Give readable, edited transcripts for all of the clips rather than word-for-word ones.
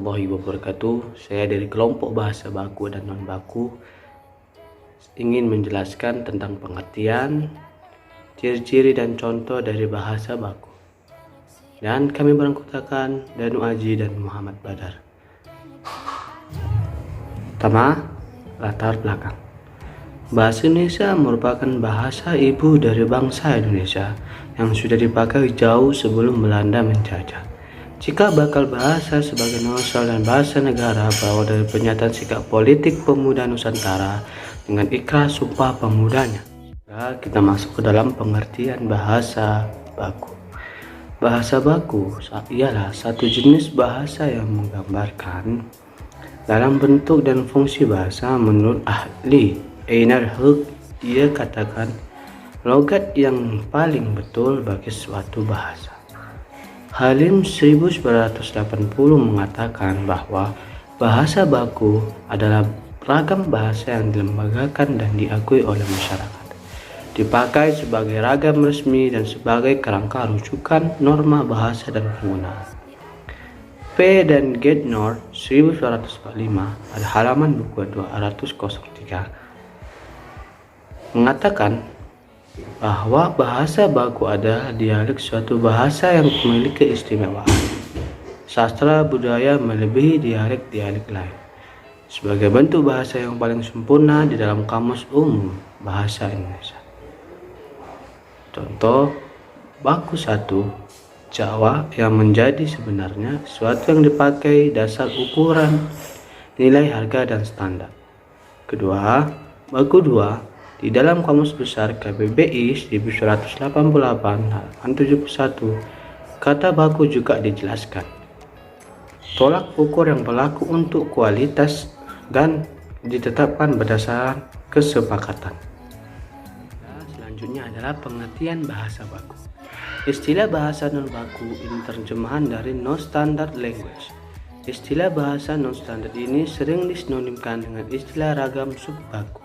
warahmatullahi wabarakatuh. Saya dari kelompok bahasa baku dan non baku ingin menjelaskan tentang pengertian, ciri-ciri dan contoh dari bahasa baku. Dan kami beranggotakan Danu Aji dan Muhammad Badar. Pertama, latar belakang. Bahasa Indonesia merupakan bahasa ibu dari bangsa Indonesia yang sudah dipakai jauh sebelum Belanda menjajah. Jika bakal bahasa sebagai nasional dan bahasa negara berawal dari pernyataan sikap politik pemuda Nusantara dengan ikrar Sumpah Pemudanya. Nah, kita masuk ke dalam pengertian bahasa baku. Bahasa baku ialah satu jenis bahasa yang menggambarkan dalam bentuk dan fungsi bahasa. Menurut ahli Einar Hug, dia katakan logat yang paling betul bagi suatu bahasa. Halim 1980 mengatakan bahwa bahasa baku adalah ragam bahasa yang dilembagakan dan diakui oleh masyarakat, dipakai sebagai ragam resmi dan sebagai kerangka rujukan norma bahasa dan penggunaan. P. dan Gednor 1945 pada halaman buku 203 mengatakan bahwa bahasa baku adalah dialek suatu bahasa yang memiliki keistimewaan sastra budaya melebihi dialek-dialek lain sebagai bentuk bahasa yang paling sempurna di dalam Kamus Umum Bahasa Indonesia. Contoh, baku 1 Jawa yang menjadi sebenarnya suatu yang dipakai dasar ukuran nilai harga dan standar. Kedua, baku 2 di dalam Kamus Besar KBBI 1988 halaman 71, kata baku juga dijelaskan. Tolak ukur yang berlaku untuk kualitas dan ditetapkan berdasarkan kesepakatan. Selanjutnya adalah pengertian bahasa baku. Istilah bahasa non baku ini terjemahan dari non-standard language. Istilah bahasa non-standard ini sering disinonimkan dengan istilah ragam sub-baku.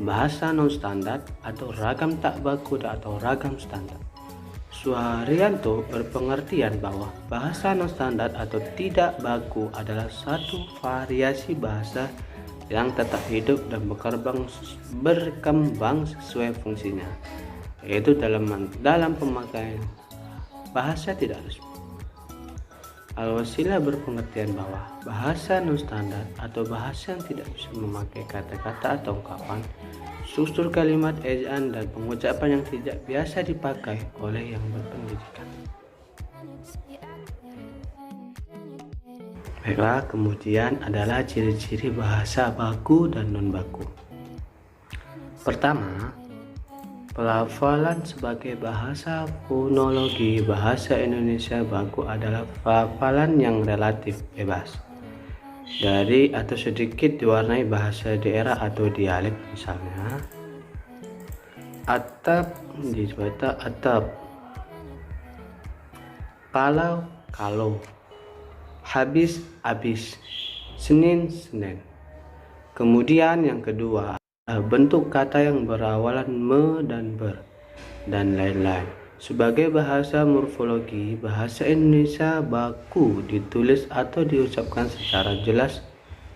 Bahasa non-standar atau ragam tak baku atau ragam standar. Suharyanto berpengertian bahwa bahasa non-standar atau tidak baku adalah satu variasi bahasa yang tetap hidup dan berkembang sesuai fungsinya, yaitu dalam pemakaian bahasa tidak resmi. Al-Wasilah berpengertian bahwa bahasa non-standar atau bahasa yang tidak bisa memakai kata-kata atau ungkapan, struktur kalimat, ejaan, dan pengucapan yang tidak biasa dipakai oleh yang berpendidikan. Baiklah, kemudian adalah ciri-ciri bahasa baku dan non-baku. Pertama, pelafalan sebagai bahasa fonologi. Bahasa Indonesia baku adalah pelafalan yang relatif bebas dari atau sedikit diwarnai bahasa daerah atau dialek, misalnya atap dibaca atap, kalau, habis senin. Kemudian yang kedua, bentuk kata yang berawalan me dan ber dan lain-lain. Sebagai bahasa morfologi, bahasa Indonesia baku ditulis atau diucapkan secara jelas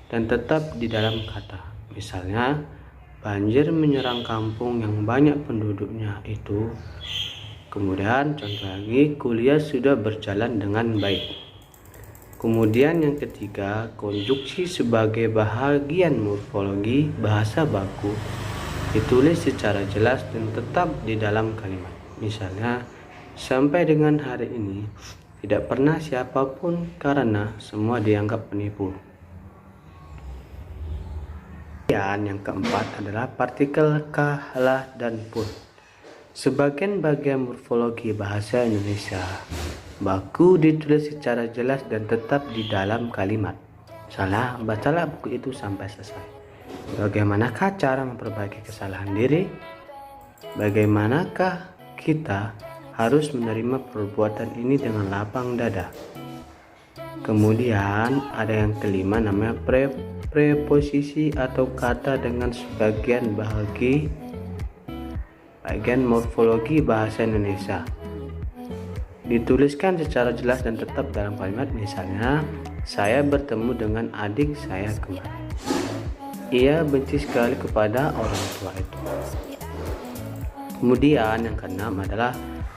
dan tetap di dalam kata. Misalnya, banjir menyerang kampung yang banyak penduduknya itu. Kemudian contoh lagi, kuliah sudah berjalan dengan baik. Kemudian yang ketiga, konjuksi sebagai bahagian morfologi bahasa baku ditulis secara jelas dan tetap di dalam kalimat. Misalnya, sampai dengan hari ini tidak pernah siapapun karena semua dianggap penipu. Yang keempat adalah partikel kah, lah, dan pun. Sebagian bagian morfologi bahasa Indonesia baku ditulis secara jelas dan tetap di dalam kalimat. Misalnya, bacalah buku itu sampai selesai. Bagaimanakah cara memperbaiki kesalahan diri? Bagaimanakah kita harus menerima perbuatan ini dengan lapang dada? Kemudian ada yang kelima, namanya preposisi atau kata dengan sebagian bagian morfologi bahasa Indonesia. Dituliskan secara jelas dan tetap dalam kalimat. Misalnya, Saya bertemu dengan adik saya kemarin. Ia benci sekali kepada orang tua itu. Kemudian yang keenam adalah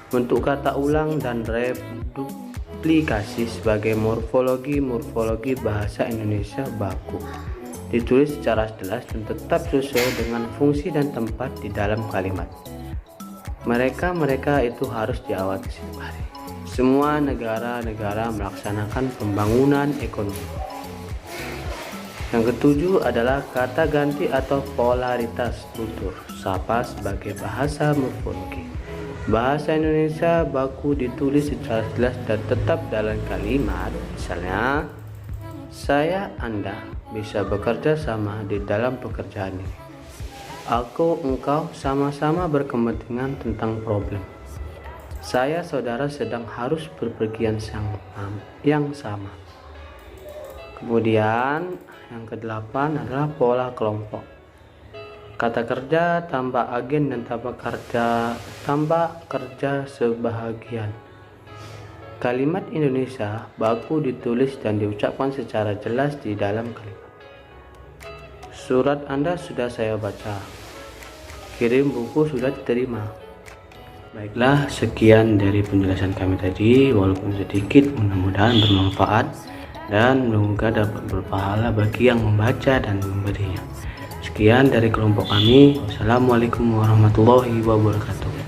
bentuk kata ulang dan replikasi sebagai morfologi bahasa Indonesia baku. Ditulis secara jelas dan tetap sesuai dengan fungsi dan tempat di dalam kalimat. Mereka itu harus diawasi. Semua negara melaksanakan pembangunan ekonomi. Yang ketujuh adalah kata ganti atau polaritas tutur sapa sebagai bahasa morfologi. Bahasa Indonesia baku ditulis secara jelas dan tetap dalam kalimat. Misalnya, saya, Anda bisa bekerja sama di dalam pekerjaan ini. Aku, engkau sama-sama berkepentingan tentang problem. Saya, saudara sedang harus berpergian yang sama. Kemudian yang kedelapan adalah pola kelompok. Kata kerja tambah agen dan tambah kerja sebahagian. Kalimat Indonesia baku ditulis dan diucapkan secara jelas di dalam kalimat. Surat Anda sudah saya baca. Kirim buku sudah diterima. Baiklah, sekian dari penjelasan kami tadi, walaupun sedikit, mudah-mudahan bermanfaat dan semoga dapat berpahala bagi yang membaca dan memberinya. Sekian dari kelompok kami. Wassalamualaikum warahmatullahi wabarakatuh.